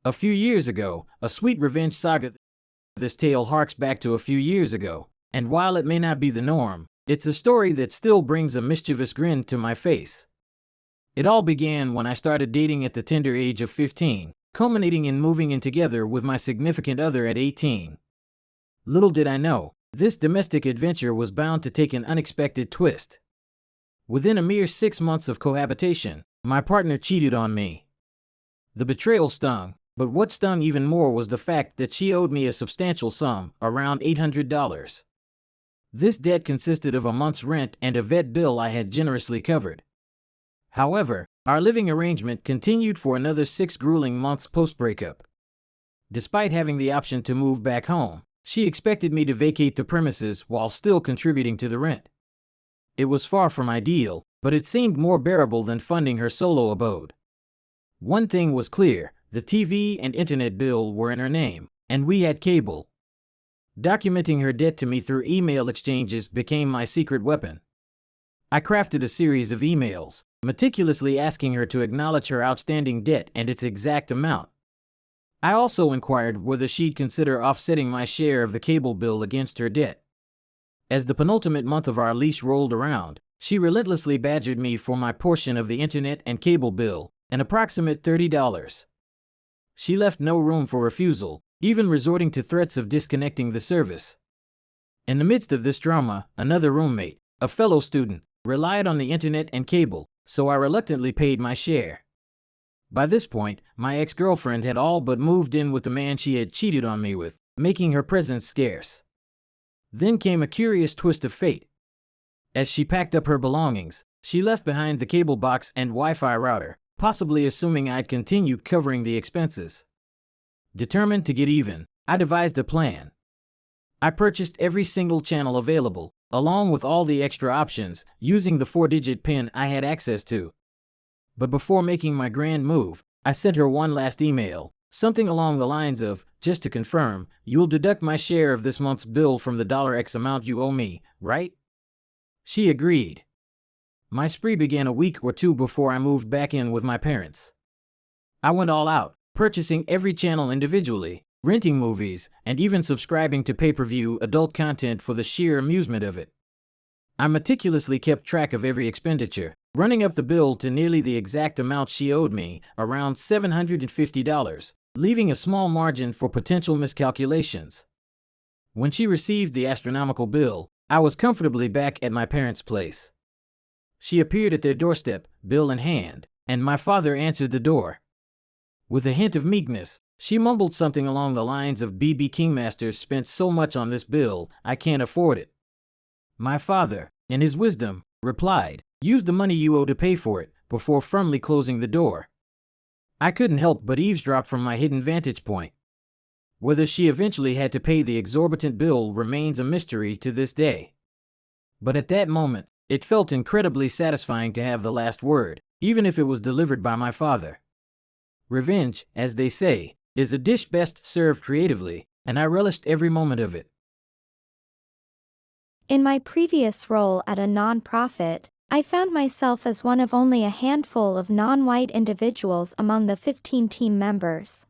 A few years ago, a sweet revenge saga. This tale harks back to a few years ago, and while it may not be the norm, it's a story that still brings a mischievous grin to my face. It all began when I started dating at the tender age of 15, culminating in moving in together with my significant other at 18. Little did I know, this domestic adventure was bound to take an unexpected twist. Within a mere 6 months of cohabitation, my partner cheated on me. The betrayal stung, but what stung even more was the fact that she owed me a substantial sum, around $800. This debt consisted of a month's rent and a vet bill I had generously covered. However, our living arrangement continued for another 6 grueling months post-breakup. Despite having the option to move back home, she expected me to vacate the premises while still contributing to the rent. It was far from ideal, but it seemed more bearable than funding her solo abode. One thing was clear, the TV and internet bill were in her name, and we had cable. Documenting her debt to me through email exchanges became my secret weapon. I crafted a series of emails, meticulously asking her to acknowledge her outstanding debt and its exact amount. I also inquired whether she'd consider offsetting my share of the cable bill against her debt. As the penultimate month of our lease rolled around, she relentlessly badgered me for my portion of the internet and cable bill, an approximate $30. She left no room for refusal, even resorting to threats of disconnecting the service. In the midst of this drama, another roommate, a fellow student, relied on the internet and cable, so I reluctantly paid my share. By this point, my ex-girlfriend had all but moved in with the man she had cheated on me with, making her presence scarce. Then came a curious twist of fate. As she packed up her belongings, she left behind the cable box and Wi-Fi router, possibly assuming I'd continued covering the expenses. Determined to get even, I devised a plan. I purchased every single channel available, along with all the extra options, using the 4-digit PIN I had access to. But before making my grand move, I sent her one last email, something along the lines of, just to confirm, you'll deduct my share of this month's bill from the $X amount you owe me, right? She agreed. My spree began a week or two before I moved back in with my parents. I went all out, purchasing every channel individually, renting movies, and even subscribing to pay-per-view adult content for the sheer amusement of it. I meticulously kept track of every expenditure, running up the bill to nearly the exact amount she owed me, around $750, leaving a small margin for potential miscalculations. When she received the astronomical bill, I was comfortably back at my parents' place. She appeared at their doorstep, bill in hand, and my father answered the door. With a hint of meekness, she mumbled something along the lines of BB Kingmaster spent so much on this bill, I can't afford it. My father, in his wisdom, replied, use the money you owe to pay for it, before firmly closing the door. I couldn't help but eavesdrop from my hidden vantage point. Whether she eventually had to pay the exorbitant bill remains a mystery to this day. But at that moment, it felt incredibly satisfying to have the last word, even if it was delivered by my father. Revenge, as they say, is a dish best served creatively, and I relished every moment of it. In my previous role at a nonprofit, I found myself as one of only a handful of non-white individuals among the 15 team members.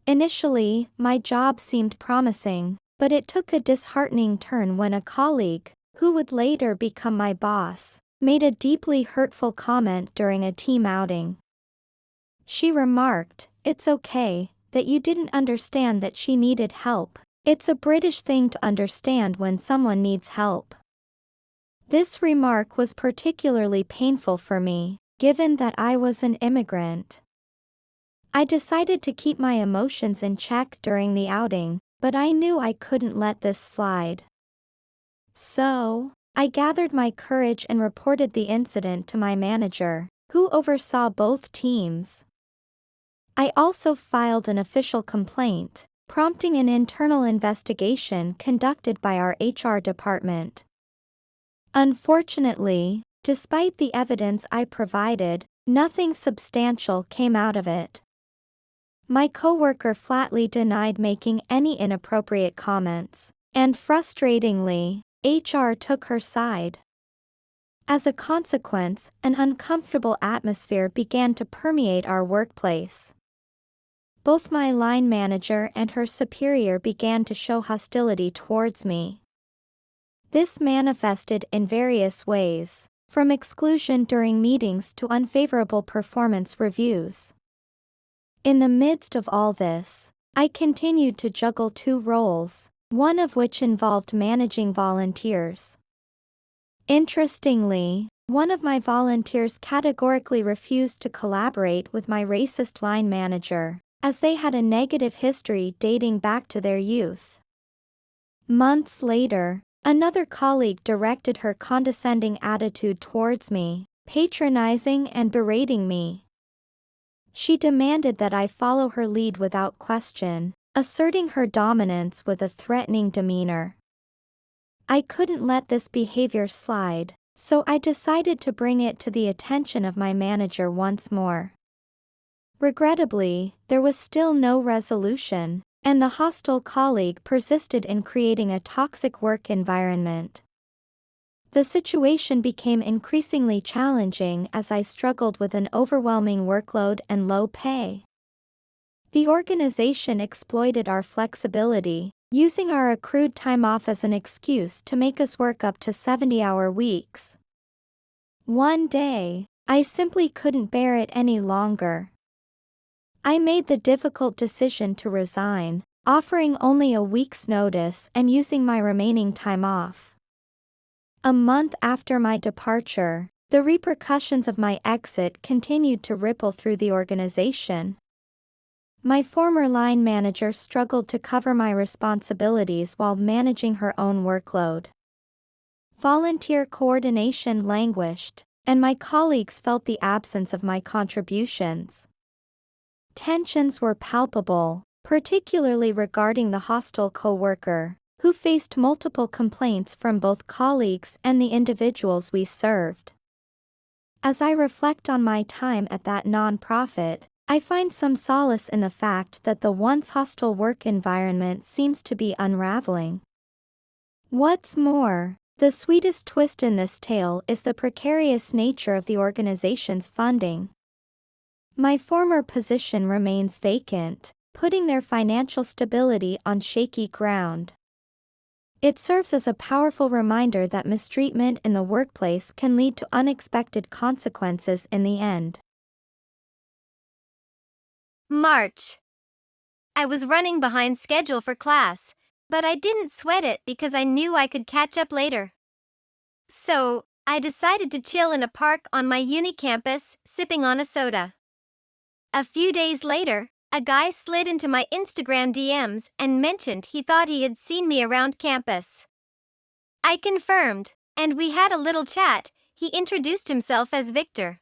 Initially, my job seemed promising, but it took a disheartening turn when a colleague, who would later become my boss, made a deeply hurtful comment during a team outing. She remarked, "It's okay that you didn't understand that she needed help. It's a British thing to understand when someone needs help." This remark was particularly painful for me, given that I was an immigrant. I decided to keep my emotions in check during the outing, but I knew I couldn't let this slide. So, I gathered my courage and reported the incident to my manager, who oversaw both teams. I also filed an official complaint, prompting an internal investigation conducted by our HR department. Unfortunately, despite the evidence I provided, nothing substantial came out of it. My coworker flatly denied making any inappropriate comments, and frustratingly, HR took her side. As a consequence, an uncomfortable atmosphere began to permeate our workplace. Both my line manager and her superior began to show hostility towards me. This manifested in various ways, from exclusion during meetings to unfavorable performance reviews. In the midst of all this, I continued to juggle two roles, one of which involved managing volunteers. Interestingly, one of my volunteers categorically refused to collaborate with my racist line manager, as they had a negative history dating back to their youth. Months later, another colleague directed her condescending attitude towards me, patronizing and berating me. She demanded that I follow her lead without question, asserting her dominance with a threatening demeanor. I couldn't let this behavior slide, so I decided to bring it to the attention of my manager once more. Regrettably, there was still no resolution, and the hostile colleague persisted in creating a toxic work environment. The situation became increasingly challenging as I struggled with an overwhelming workload and low pay. The organization exploited our flexibility, using our accrued time off as an excuse to make us work up to 70-hour weeks. One day, I simply couldn't bear it any longer. I made the difficult decision to resign, offering only a week's notice and using my remaining time off. A month after my departure, the repercussions of my exit continued to ripple through the organization. My former line manager struggled to cover my responsibilities while managing her own workload. Volunteer coordination languished, and my colleagues felt the absence of my contributions. Tensions were palpable, particularly regarding the hostile coworker, who faced multiple complaints from both colleagues and the individuals we served. As I reflect on my time at that nonprofit, I find some solace in the fact that the once hostile work environment seems to be unraveling. What's more, the sweetest twist in this tale is the precarious nature of the organization's funding. My former position remains vacant, putting their financial stability on shaky ground. It serves as a powerful reminder that mistreatment in the workplace can lead to unexpected consequences in the end. March. I was running behind schedule for class, but I didn't sweat it because I knew I could catch up later. So, I decided to chill in a park on my uni campus, sipping on a soda. A few days later, a guy slid into my Instagram DMs and mentioned he thought he had seen me around campus. I confirmed, and we had a little chat. He introduced himself as Victor.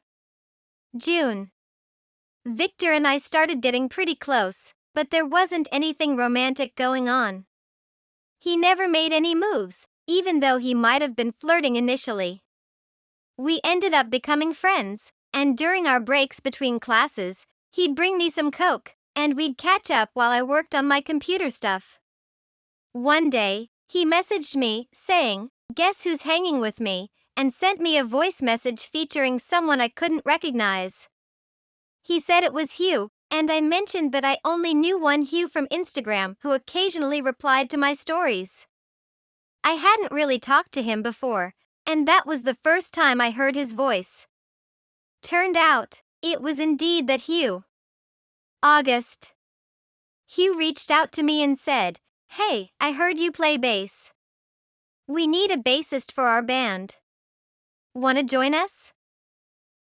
June. Victor and I started getting pretty close, but there wasn't anything romantic going on. He never made any moves, even though he might have been flirting initially. We ended up becoming friends, and during our breaks between classes, he'd bring me some Coke, and we'd catch up while I worked on my computer stuff. One day, he messaged me, saying, "Guess who's hanging with me," and sent me a voice message featuring someone I couldn't recognize. He said it was Hugh, and I mentioned that I only knew one Hugh from Instagram who occasionally replied to my stories. I hadn't really talked to him before, and that was the first time I heard his voice. Turned out, it was indeed that Hugh. August. Hugh reached out to me and said, "Hey, I heard you play bass. We need a bassist for our band. Wanna join us?"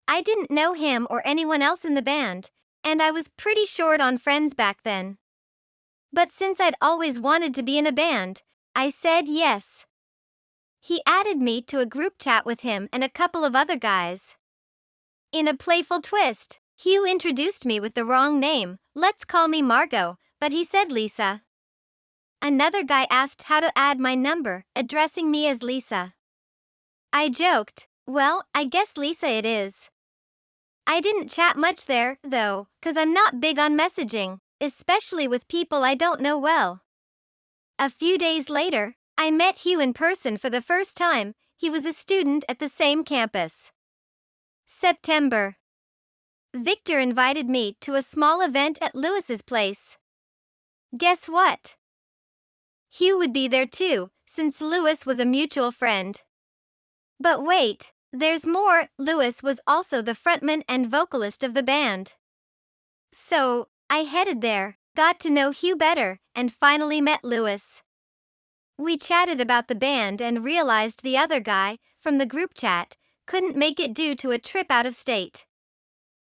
I didn't know him or anyone else in the band, and I was pretty short on friends back then. But since I'd always wanted to be in a band, I said yes. He added me to a group chat with him and a couple of other guys. In a playful twist, Hugh introduced me with the wrong name. "Let's call me Margot," but he said Lisa. Another guy asked how to add my number, addressing me as Lisa. I joked, "Well, I guess Lisa it is." I didn't chat much there, though, 'cause I'm not big on messaging, especially with people I don't know well. A few days later, I met Hugh in person for the first time. He was a student at the same campus. September. Victor invited me to a small event at Lewis's place. Guess what? Hugh would be there too, since Lewis was a mutual friend. But wait, there's more. Lewis was also the frontman and vocalist of the band. So, I headed there, got to know Hugh better, and finally met Lewis. We chatted about the band and realized the other guy, from the group chat, couldn't make it due to a trip out of state.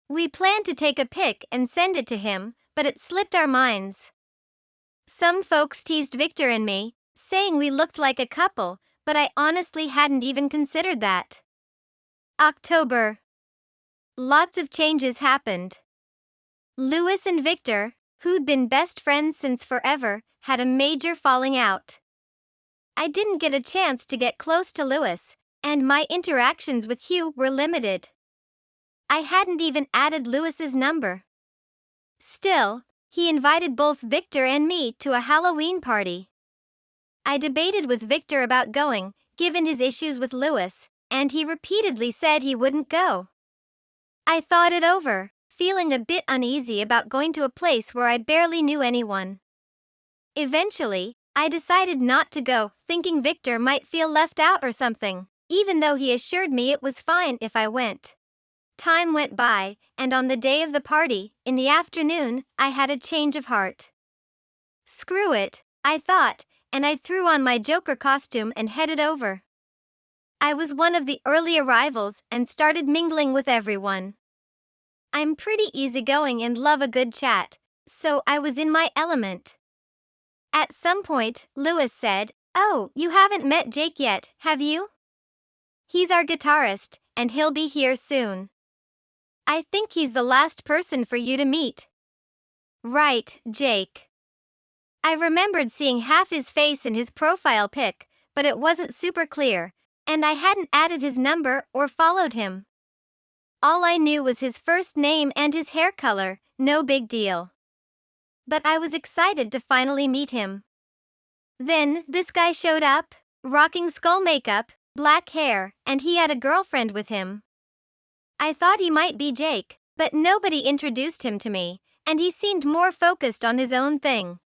We planned to take a pic and send it to him, but it slipped our minds. Some folks teased Victor and me, saying we looked like a couple, but I honestly hadn't even considered that. October. Lots of changes happened. Lewis and Victor, who'd been best friends since forever, had a major falling out. I didn't get a chance to get close to Lewis, and my interactions with Hugh were limited. I hadn't even added Lewis's number. Still, he invited both Victor and me to a Halloween party. I debated with Victor about going, given his issues with Lewis, and he repeatedly said he wouldn't go. I thought it over, feeling a bit uneasy about going to a place where I barely knew anyone. Eventually, I decided not to go, thinking Victor might feel left out or something, even though he assured me it was fine if I went. Time went by, and on the day of the party, in the afternoon, I had a change of heart. Screw it, I thought, and I threw on my Joker costume and headed over. I was one of the early arrivals and started mingling with everyone. I'm pretty easygoing and love a good chat, so I was in my element. At some point, Lewis said, "Oh, you haven't met Jake yet, have you? He's our guitarist, and he'll be here soon. I think he's the last person for you to meet." Right, Jake. I remembered seeing half his face in his profile pic, but it wasn't super clear, and I hadn't added his number or followed him. All I knew was his first name and his hair color, no big deal. But I was excited to finally meet him. Then, this guy showed up, rocking skull makeup, black hair, and he had a girlfriend with him. I thought he might be Jake, but nobody introduced him to me, and he seemed more focused on his own thing.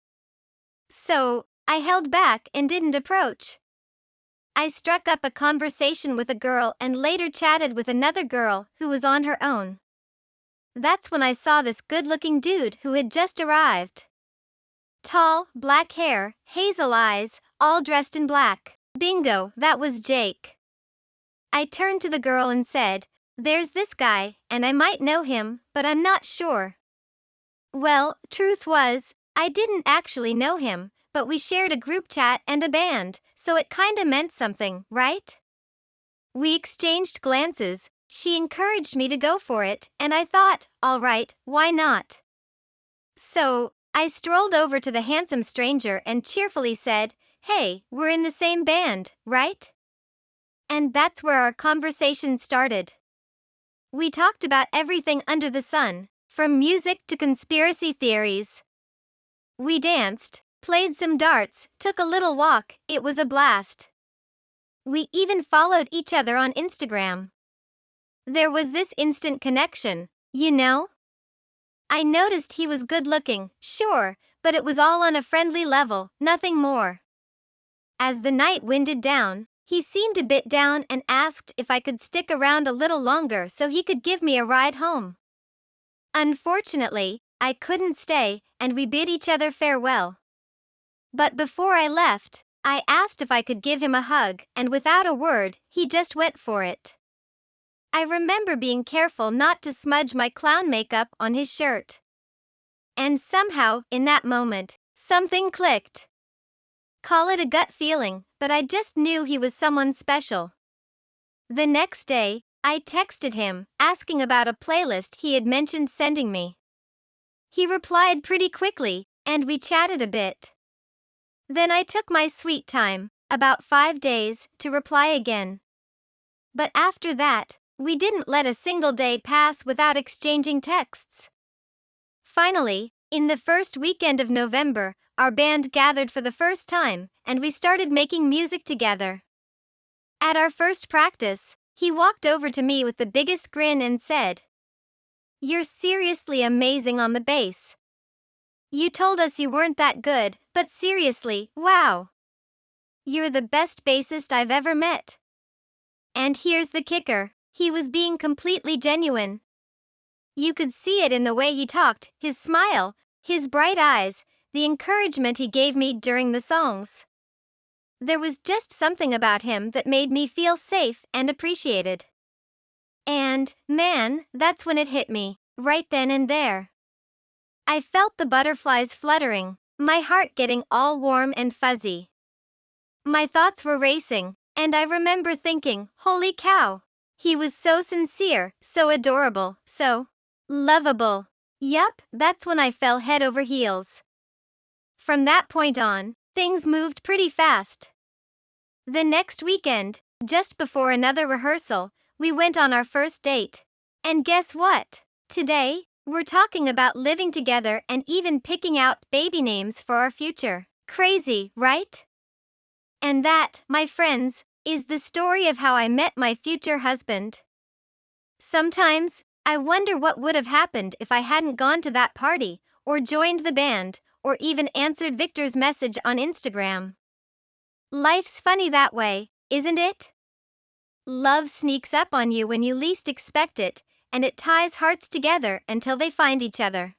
So, I held back and didn't approach. I struck up a conversation with a girl and later chatted with another girl who was on her own. That's when I saw this good-looking dude who had just arrived. Tall, black hair, hazel eyes, all dressed in black. Bingo, that was Jake. I turned to the girl and said, "There's this guy, and I might know him, but I'm not sure." Well, truth was, I didn't actually know him, but we shared a group chat and a band, so it kinda meant something, right? We exchanged glances, she encouraged me to go for it, and I thought, alright, why not? So, I strolled over to the handsome stranger and cheerfully said, "Hey, we're in the same band, right?" And that's where our conversation started. We talked about everything under the sun, from music to conspiracy theories. We danced, played some darts, took a little walk, it was a blast. We even followed each other on Instagram. There was this instant connection, you know? I noticed he was good looking, sure, but it was all on a friendly level, nothing more. As the night winded down, he seemed a bit down and asked if I could stick around a little longer so he could give me a ride home. Unfortunately, I couldn't stay, and we bid each other farewell. But before I left, I asked if I could give him a hug, and without a word, he just went for it. I remember being careful not to smudge my clown makeup on his shirt. And somehow, in that moment, something clicked. Call it a gut feeling, but I just knew he was someone special. The next day, I texted him, asking about a playlist he had mentioned sending me. He replied pretty quickly, and we chatted a bit. Then I took my sweet time, about 5 days, to reply again. But after that, we didn't let a single day pass without exchanging texts. Finally, in the first weekend of November, our band gathered for the first time, and we started making music together. At our first practice, he walked over to me with the biggest grin and said, You're seriously amazing on the bass. You told us you weren't that good, but seriously, wow. You're the best bassist I've ever met. And here's the kicker, he was being completely genuine. You could see it in the way he talked, his smile, his bright eyes, the encouragement he gave me during the songs. There was just something about him that made me feel safe and appreciated. And, man, that's when it hit me, right then and there. I felt the butterflies fluttering, my heart getting all warm and fuzzy. My thoughts were racing, and I remember thinking, holy cow, he was so sincere, so adorable, so lovable. Yup, that's when I fell head over heels. From that point on, things moved pretty fast. The next weekend, just before another rehearsal, we went on our first date. And guess what? Today, we're talking about living together and even picking out baby names for our future. Crazy, right? And that, my friends, is the story of how I met my future husband. Sometimes, I wonder what would have happened if I hadn't gone to that party, or joined the band, or even answered Victor's message on Instagram. Life's funny that way, isn't it? Love sneaks up on you when you least expect it, and it ties hearts together until they find each other.